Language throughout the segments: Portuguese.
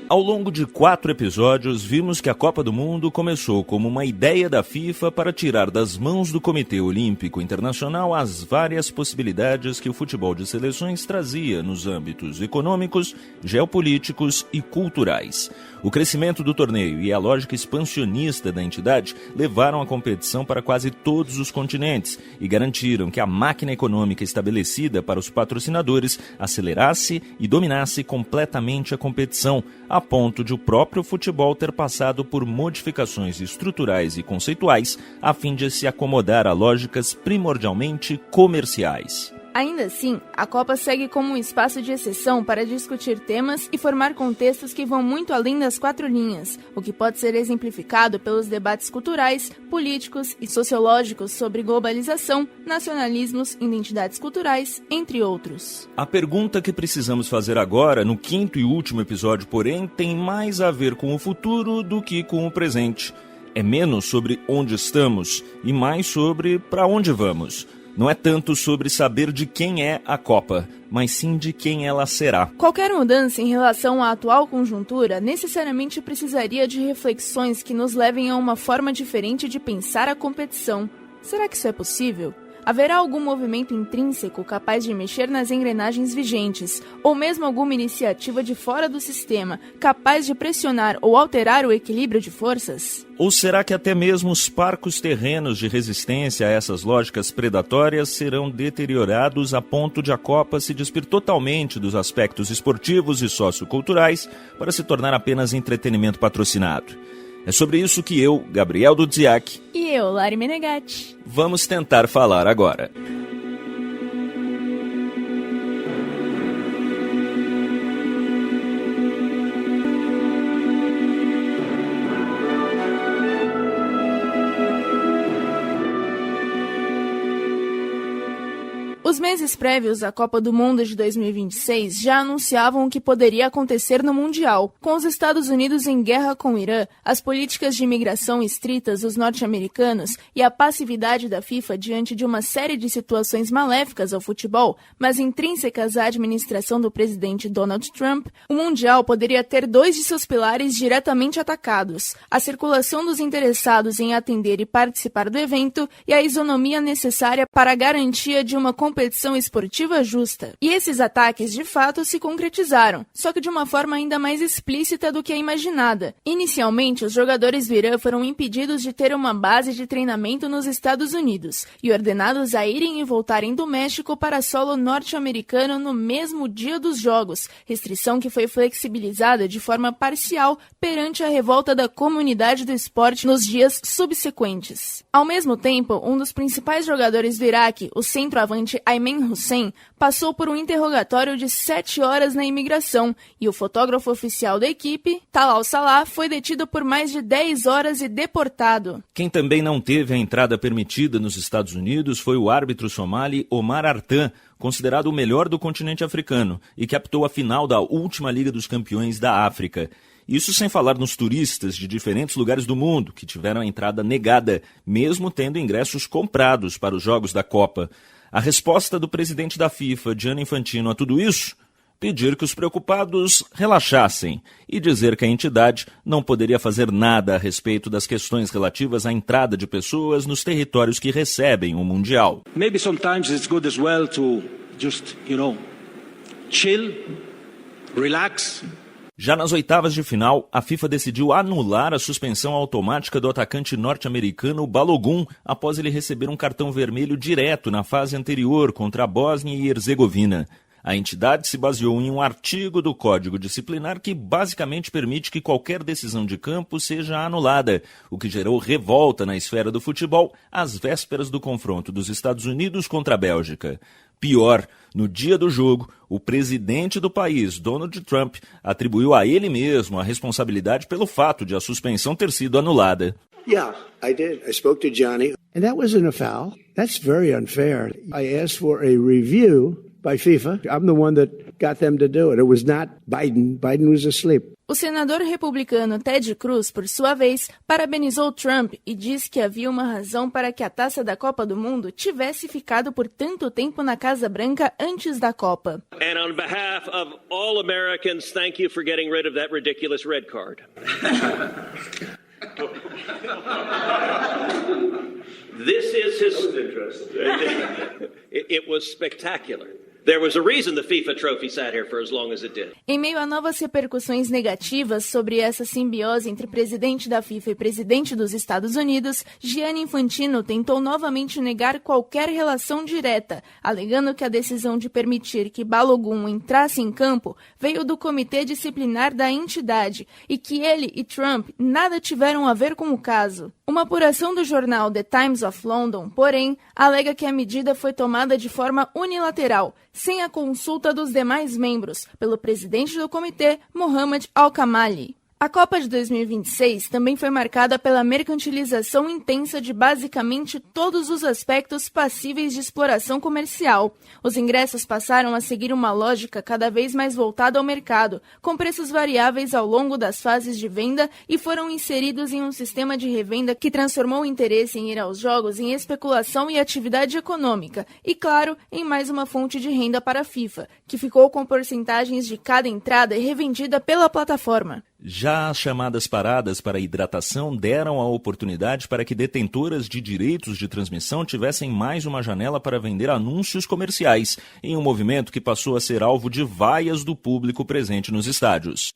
Ao longo de 4 episódios, vimos que a Copa do Mundo começou como uma ideia da FIFA para tirar das mãos do Comitê Olímpico Internacional as várias possibilidades que o futebol de seleções trazia nos âmbitos econômicos, geopolíticos e culturais. O crescimento do torneio e a lógica expansionista da entidade levaram a competição para quase todos os continentes e garantiram que a máquina econômica estabelecida para os patrocinadores acelerasse e dominasse completamente a competição, a ponto de o próprio futebol ter passado por modificações estruturais e conceituais a fim de se acomodar a lógicas primordialmente comerciais. Ainda assim, a Copa segue como um espaço de exceção para discutir temas e formar contextos que vão muito além das 4 linhas, o que pode ser exemplificado pelos debates culturais, políticos e sociológicos sobre globalização, nacionalismos, identidades culturais, entre outros. A pergunta que precisamos fazer agora, no 5º e último episódio, porém, tem mais a ver com o futuro do que com o presente. É menos sobre onde estamos e mais sobre para onde vamos. Não é tanto sobre saber de quem é a Copa, mas sim de quem ela será. Qualquer mudança em relação à atual conjuntura necessariamente precisaria de reflexões que nos levem a uma forma diferente de pensar a competição. Será que isso é possível? Haverá algum movimento intrínseco capaz de mexer nas engrenagens vigentes, ou mesmo alguma iniciativa de fora do sistema capaz de pressionar ou alterar o equilíbrio de forças? Ou será que até mesmo os parcos terrenos de resistência a essas lógicas predatórias serão deteriorados a ponto de a Copa se despir totalmente dos aspectos esportivos e socioculturais para se tornar apenas entretenimento patrocinado? É sobre isso que eu, Gabriel Dudziak, e eu, Lari Menegatti, vamos tentar falar agora. Os meses prévios à Copa do Mundo de 2026 já anunciavam o que poderia acontecer no Mundial. Com os Estados Unidos em guerra com o Irã, as políticas de imigração estritas dos norte-americanos e a passividade da FIFA diante de uma série de situações maléficas ao futebol, mas intrínsecas à administração do presidente Donald Trump, o Mundial poderia ter 2 de seus pilares diretamente atacados: a circulação dos interessados em atender e participar do evento e a isonomia necessária para a garantia de uma competição esportiva justa. E esses ataques, de fato, se concretizaram, só que de uma forma ainda mais explícita do que a imaginada. Inicialmente, os jogadores do Irã foram impedidos de ter uma base de treinamento nos Estados Unidos e ordenados a irem e voltarem do México para solo norte-americano no mesmo dia dos jogos, restrição que foi flexibilizada de forma parcial perante a revolta da comunidade do esporte nos dias subsequentes. Ao mesmo tempo, um dos principais jogadores do Iraque, o centroavante Ayman Hussein, passou por um interrogatório de 7 horas na imigração e o fotógrafo oficial da equipe, Talal Salah, foi detido por mais de 10 horas e deportado. Quem também não teve a entrada permitida nos Estados Unidos foi o árbitro somali Omar Artan, considerado o melhor do continente africano e que apitou a final da última Liga dos Campeões da África. Isso sem falar nos turistas de diferentes lugares do mundo que tiveram a entrada negada, mesmo tendo ingressos comprados para os Jogos da Copa. A resposta do presidente da FIFA, Gianni Infantino, a tudo isso? Pedir que os preocupados relaxassem e dizer que a entidade não poderia fazer nada a respeito das questões relativas à entrada de pessoas nos territórios que recebem o Mundial. Maybe sometimes it's good as well to just, chill, relax. Já nas oitavas de final, a FIFA decidiu anular a suspensão automática do atacante norte-americano Balogun após ele receber um cartão vermelho direto na fase anterior contra a Bósnia e Herzegovina. A entidade se baseou em um artigo do Código Disciplinar que basicamente permite que qualquer decisão de campo seja anulada, o que gerou revolta na esfera do futebol às vésperas do confronto dos Estados Unidos contra a Bélgica. Pior, no dia do jogo, o presidente do país, Donald Trump, atribuiu a ele mesmo a responsabilidade pelo fato de a suspensão ter sido anulada. Yeah, I did. I spoke to Johnny. And that wasn't a foul. That's very unfair. I asked for a review by FIFA. I'm the one that got them to do it. It was not Biden. Biden was asleep. O senador republicano Ted Cruz, por sua vez, parabenizou Trump e disse que havia uma razão para que a taça da Copa do Mundo tivesse ficado por tanto tempo na Casa Branca antes da Copa. And on behalf of all Americans, thank you for getting rid of that ridiculous red card. This is It was spectacular. There was a reason the FIFA trophy sat here for as long as it did. Em meio a novas repercussões negativas sobre essa simbiose entre presidente da FIFA e presidente dos Estados Unidos, Gianni Infantino tentou novamente negar qualquer relação direta, alegando que a decisão de permitir que Balogun entrasse em campo veio do comitê disciplinar da entidade e que ele e Trump nada tiveram a ver com o caso. Uma apuração do jornal The Times of London, porém, alega que a medida foi tomada de forma unilateral, sem a consulta dos demais membros, pelo presidente do comitê, Mohamed Al-Kamali. A Copa de 2026 também foi marcada pela mercantilização intensa de basicamente todos os aspectos passíveis de exploração comercial. Os ingressos passaram a seguir uma lógica cada vez mais voltada ao mercado, com preços variáveis ao longo das fases de venda e foram inseridos em um sistema de revenda que transformou o interesse em ir aos jogos em especulação e atividade econômica, e, claro, em mais uma fonte de renda para a FIFA, que ficou com porcentagens de cada entrada revendida pela plataforma. Já as chamadas paradas para hidratação deram a oportunidade para que detentoras de direitos de transmissão tivessem mais uma janela para vender anúncios comerciais, em um movimento que passou a ser alvo de vaias do público presente nos estádios.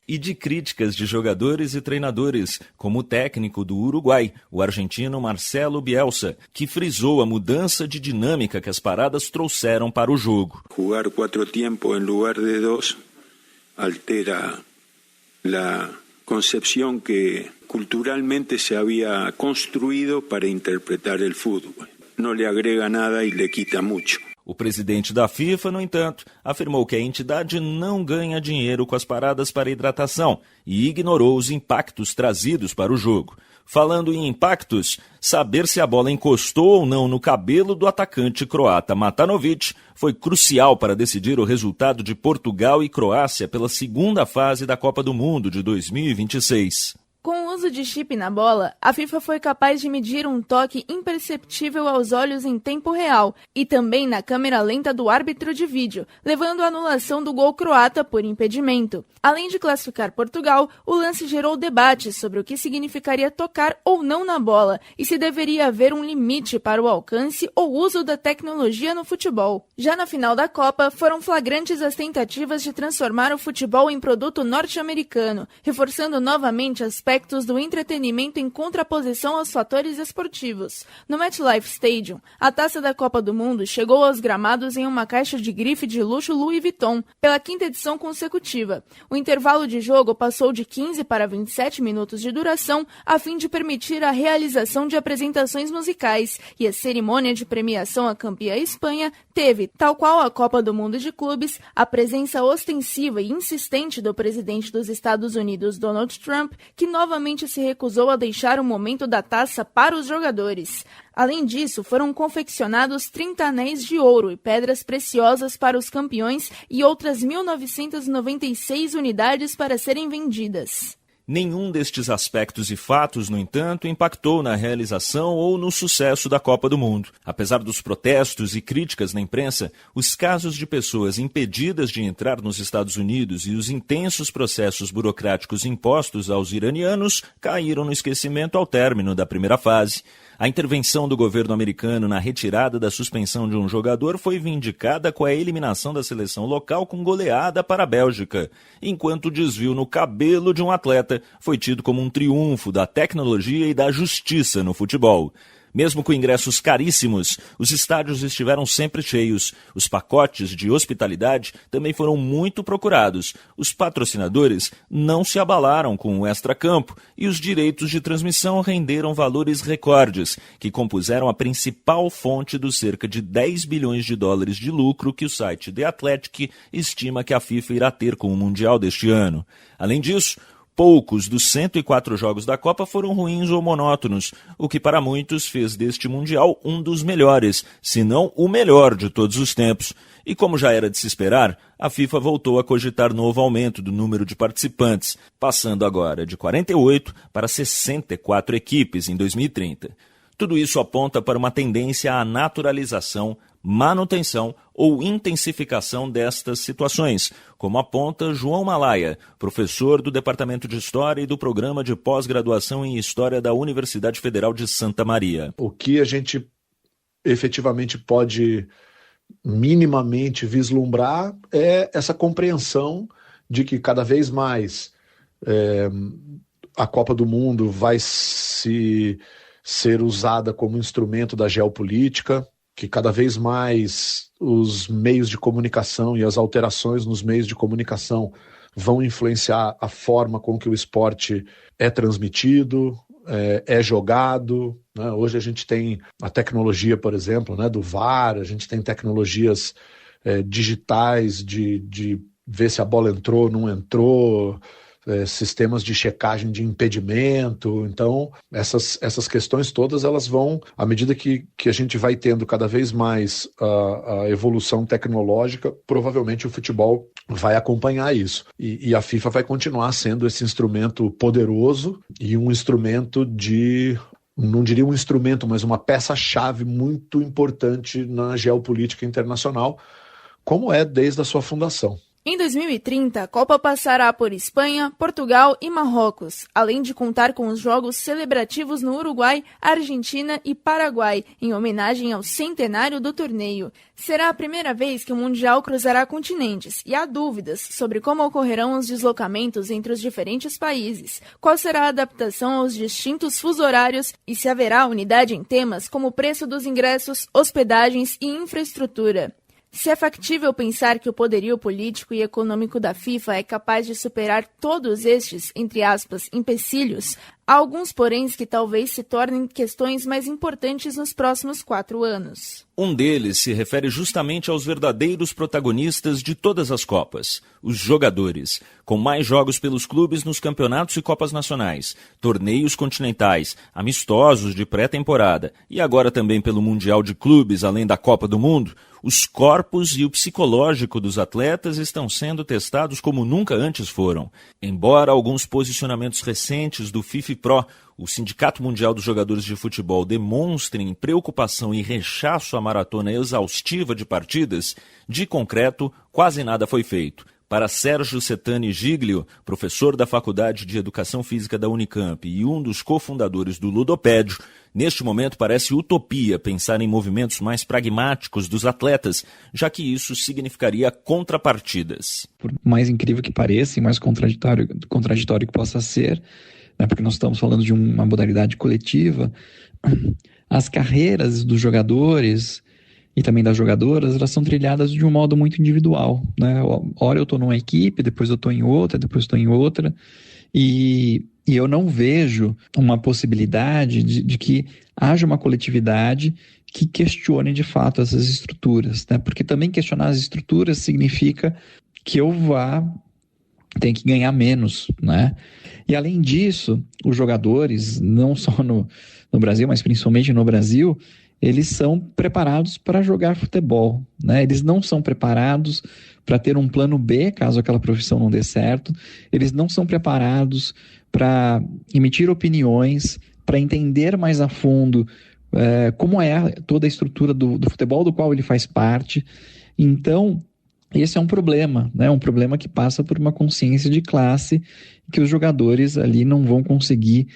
E de críticas de jogadores e treinadores, como o técnico do Uruguai, o argentino Marcelo Bielsa, que frisou a mudança de dinâmica que as paradas trouxeram para o jogo. Jugar 4 tiempos em lugar de 2 altera a concepção que culturalmente se havia construído para interpretar o futebol. Não lhe agrega nada e lhe quita muito. O presidente da FIFA, no entanto, afirmou que a entidade não ganha dinheiro com as paradas para hidratação e ignorou os impactos trazidos para o jogo. Falando em impactos, saber se a bola encostou ou não no cabelo do atacante croata Matanovic foi crucial para decidir o resultado de Portugal e Croácia pela segunda fase da Copa do Mundo de 2026. Com o uso de chip na bola, a FIFA foi capaz de medir um toque imperceptível aos olhos em tempo real e também na câmera lenta do árbitro de vídeo, levando à anulação do gol croata por impedimento. Além de classificar Portugal, o lance gerou debates sobre o que significaria tocar ou não na bola e se deveria haver um limite para o alcance ou uso da tecnologia no futebol. Já na final da Copa, foram flagrantes as tentativas de transformar o futebol em produto norte-americano, reforçando novamente aspectos do entretenimento em contraposição aos fatores esportivos. No MetLife Stadium, a taça da Copa do Mundo chegou aos gramados em uma caixa de grife de luxo Louis Vuitton, pela 5ª edição consecutiva. O intervalo de jogo passou de 15 para 27 minutos de duração, a fim de permitir a realização de apresentações musicais, e a cerimônia de premiação à campeã Espanha teve, tal qual a Copa do Mundo de Clubes, a presença ostensiva e insistente do presidente dos Estados Unidos, Donald Trump, que novamente se recusou a deixar o momento da taça para os jogadores. Além disso, foram confeccionados 30 anéis de ouro e pedras preciosas para os campeões e outras 1.996 unidades para serem vendidas. Nenhum destes aspectos e fatos, no entanto, impactou na realização ou no sucesso da Copa do Mundo. Apesar dos protestos e críticas na imprensa, os casos de pessoas impedidas de entrar nos Estados Unidos e os intensos processos burocráticos impostos aos iranianos caíram no esquecimento ao término da primeira fase. A intervenção do governo americano na retirada da suspensão de um jogador foi vindicada com a eliminação da seleção local com goleada para a Bélgica, enquanto o desvio no cabelo de um atleta foi tido como um triunfo da tecnologia e da justiça no futebol. Mesmo com ingressos caríssimos, os estádios estiveram sempre cheios. Os pacotes de hospitalidade também foram muito procurados. Os patrocinadores não se abalaram com o extracampo e os direitos de transmissão renderam valores recordes, que compuseram a principal fonte dos cerca de 10 bilhões de dólares de lucro que o site The Athletic estima que a FIFA irá ter com o Mundial deste ano. Além disso, Poucos dos 104 jogos da Copa foram ruins ou monótonos, o que para muitos fez deste Mundial um dos melhores, se não o melhor de todos os tempos. E como já era de se esperar, a FIFA voltou a cogitar novo aumento do número de participantes, passando agora de 48 para 64 equipes em 2030. Tudo isso aponta para uma tendência à naturalização, manutenção ou intensificação destas situações, como aponta João Malaya, professor do Departamento de História e do Programa de Pós-Graduação em História da Universidade Federal de Santa Maria. O que a gente efetivamente pode minimamente vislumbrar é essa compreensão de que cada vez mais a Copa do Mundo vai ser usada como instrumento da geopolítica, que cada vez mais os meios de comunicação e as alterações nos meios de comunicação vão influenciar a forma com que o esporte é transmitido, é jogado, né? Hoje a gente tem a tecnologia, por exemplo, né, do VAR, a gente tem tecnologias digitais de ver se a bola entrou ou não entrou, sistemas de checagem de impedimento. Então, essas questões todas, elas vão, à medida que a gente vai tendo cada vez mais a evolução tecnológica, provavelmente o futebol vai acompanhar isso. E a FIFA vai continuar sendo esse instrumento poderoso e um instrumento não diria um instrumento, mas uma peça-chave muito importante na geopolítica internacional, como é desde a sua fundação. Em 2030, a Copa passará por Espanha, Portugal e Marrocos, além de contar com os jogos celebrativos no Uruguai, Argentina e Paraguai, em homenagem ao centenário do torneio. Será a primeira vez que o Mundial cruzará continentes e há dúvidas sobre como ocorrerão os deslocamentos entre os diferentes países, qual será a adaptação aos distintos fusos horários e se haverá unidade em temas como o preço dos ingressos, hospedagens e infraestrutura. Se é factível pensar que o poderio político e econômico da FIFA é capaz de superar todos estes, entre aspas, empecilhos, há alguns poréns que talvez se tornem questões mais importantes nos próximos 4 anos. Um deles se refere justamente aos verdadeiros protagonistas de todas as Copas, os jogadores, com mais jogos pelos clubes nos campeonatos e Copas nacionais, torneios continentais, amistosos de pré-temporada e agora também pelo Mundial de Clubes, além da Copa do Mundo. Os corpos e o psicológico dos atletas estão sendo testados como nunca antes foram. Embora alguns posicionamentos recentes do FIFPro, o Sindicato Mundial dos Jogadores de Futebol, demonstrem preocupação e rechaço à maratona exaustiva de partidas, de concreto, quase nada foi feito. Para Sérgio Setani Giglio, professor da Faculdade de Educação Física da Unicamp e um dos cofundadores do Ludopédio, neste momento parece utopia pensar em movimentos mais pragmáticos dos atletas, já que isso significaria contrapartidas. Por mais incrível que pareça e mais contraditório que possa ser, né, porque nós estamos falando de uma modalidade coletiva, as carreiras dos jogadores e também das jogadoras, elas são trilhadas de um modo muito individual, né? Ora eu estou numa equipe, depois eu estou em outra, depois estou em outra, e eu não vejo uma possibilidade de que haja uma coletividade que questione de fato essas estruturas, né? Porque também questionar as estruturas significa que eu tenho que ganhar menos, né? E além disso, os jogadores, não só no Brasil, mas principalmente no Brasil, eles são preparados para jogar futebol, né? Eles não são preparados para ter um plano B, caso aquela profissão não dê certo. Eles não são preparados para emitir opiniões, para entender mais a fundo como é toda a estrutura do futebol do qual ele faz parte. Então, esse é um problema, né? Um problema que passa por uma consciência de classe, que os jogadores ali não vão conseguir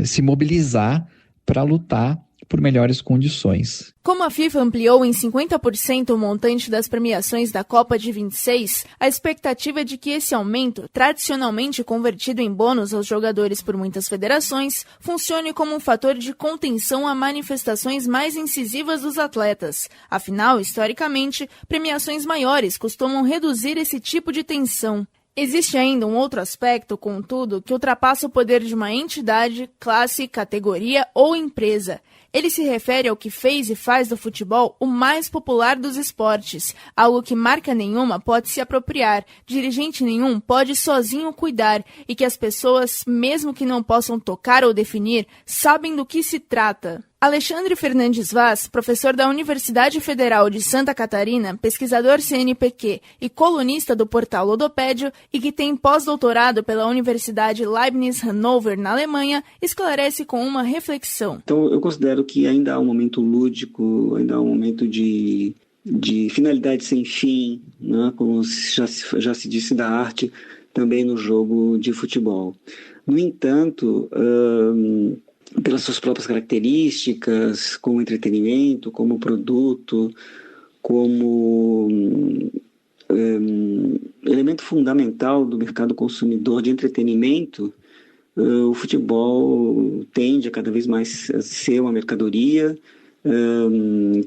se mobilizar para lutar por melhores condições. Como a FIFA ampliou em 50% o montante das premiações da Copa de 26, a expectativa é de que esse aumento, tradicionalmente convertido em bônus aos jogadores por muitas federações, funcione como um fator de contenção a manifestações mais incisivas dos atletas. Afinal, historicamente, premiações maiores costumam reduzir esse tipo de tensão. Existe ainda um outro aspecto, contudo, que ultrapassa o poder de uma entidade, classe, categoria ou empresa. Ele se refere ao que fez e faz do futebol o mais popular dos esportes, algo que marca nenhuma pode se apropriar, dirigente nenhum pode sozinho cuidar e que as pessoas, mesmo que não possam tocar ou definir, sabem do que se trata. Alexandre Fernandes Vaz, professor da Universidade Federal de Santa Catarina, pesquisador CNPq e colunista do portal Lodopédio e que tem pós-doutorado pela Universidade Leibniz Hannover, na Alemanha, esclarece com uma reflexão. Então, eu considero que ainda há um momento lúdico, ainda há um momento de finalidade sem fim, né? Como já se disse da arte, também no jogo de futebol. No entanto, pelas suas próprias características, como entretenimento, como produto, como elemento fundamental do mercado consumidor de entretenimento, o futebol tende a cada vez mais a ser uma mercadoria,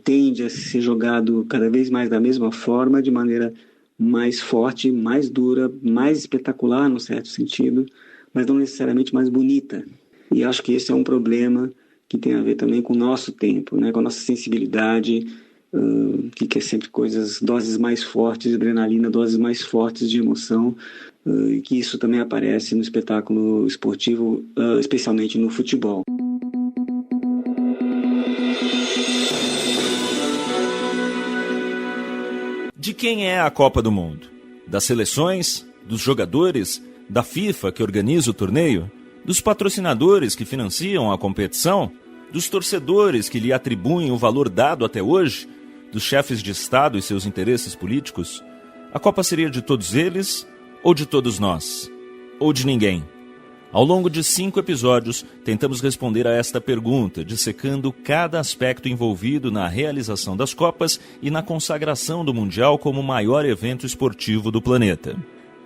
tende a ser jogado cada vez mais da mesma forma, de maneira mais forte, mais dura, mais espetacular, num certo sentido, mas não necessariamente mais bonita. E acho que esse é um problema que tem a ver também com o nosso tempo, né? Com a nossa sensibilidade, que quer sempre doses mais fortes de adrenalina, doses mais fortes de emoção, e que isso também aparece no espetáculo esportivo, especialmente no futebol. De quem é a Copa do Mundo? Das seleções? Dos jogadores? Da FIFA, que organiza o torneio? Dos patrocinadores que financiam a competição? Dos torcedores que lhe atribuem o valor dado até hoje? Dos chefes de Estado e seus interesses políticos? A Copa seria de todos eles ou de todos nós? Ou de ninguém? Ao longo de 5 episódios, tentamos responder a esta pergunta, dissecando cada aspecto envolvido na realização das Copas e na consagração do Mundial como o maior evento esportivo do planeta.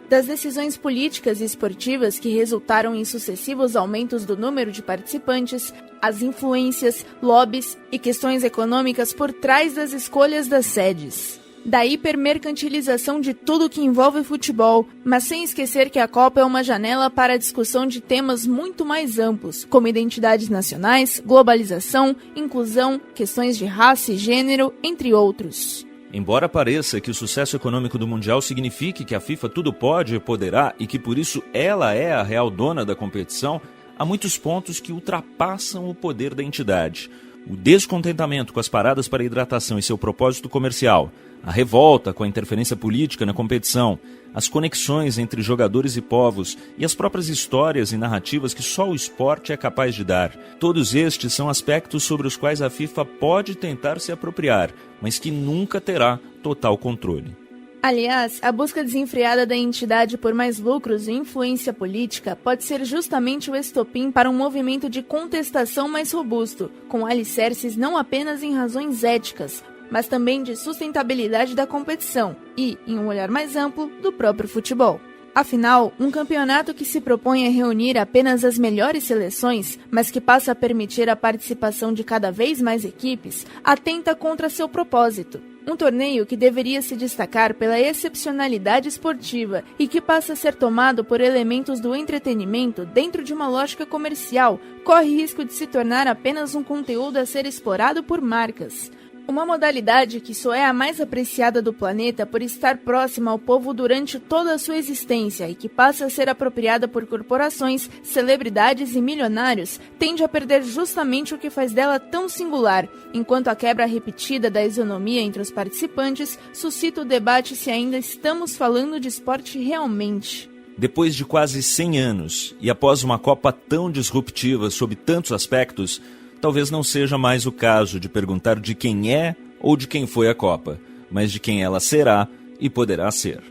Das decisões políticas e esportivas que resultaram em sucessivos aumentos do número de participantes, as influências, lobbies e questões econômicas por trás das escolhas das sedes. Da hipermercantilização de tudo que envolve futebol, mas sem esquecer que a Copa é uma janela para a discussão de temas muito mais amplos, como identidades nacionais, globalização, inclusão, questões de raça e gênero, entre outros. Embora pareça que o sucesso econômico do Mundial signifique que a FIFA tudo pode e poderá e que por isso ela é a real dona da competição, há muitos pontos que ultrapassam o poder da entidade. O descontentamento com as paradas para hidratação e seu propósito comercial, a revolta com a interferência política na competição, as conexões entre jogadores e povos e as próprias histórias e narrativas que só o esporte é capaz de dar. Todos estes são aspectos sobre os quais a FIFA pode tentar se apropriar, mas que nunca terá total controle. Aliás, a busca desenfreada da entidade por mais lucros e influência política pode ser justamente o estopim para um movimento de contestação mais robusto, com alicerces não apenas em razões éticas, mas também de sustentabilidade da competição e, em um olhar mais amplo, do próprio futebol. Afinal, um campeonato que se propõe a reunir apenas as melhores seleções, mas que passa a permitir a participação de cada vez mais equipes, atenta contra seu propósito. Um torneio que deveria se destacar pela excepcionalidade esportiva e que passa a ser tomado por elementos do entretenimento dentro de uma lógica comercial, corre risco de se tornar apenas um conteúdo a ser explorado por marcas. Uma modalidade que só é a mais apreciada do planeta por estar próxima ao povo durante toda a sua existência e que passa a ser apropriada por corporações, celebridades e milionários, tende a perder justamente o que faz dela tão singular, enquanto a quebra repetida da isonomia entre os participantes suscita o debate se ainda estamos falando de esporte realmente. Depois de quase 100 anos e após uma Copa tão disruptiva sob tantos aspectos, talvez não seja mais o caso de perguntar de quem é ou de quem foi a Copa, mas de quem ela será e poderá ser.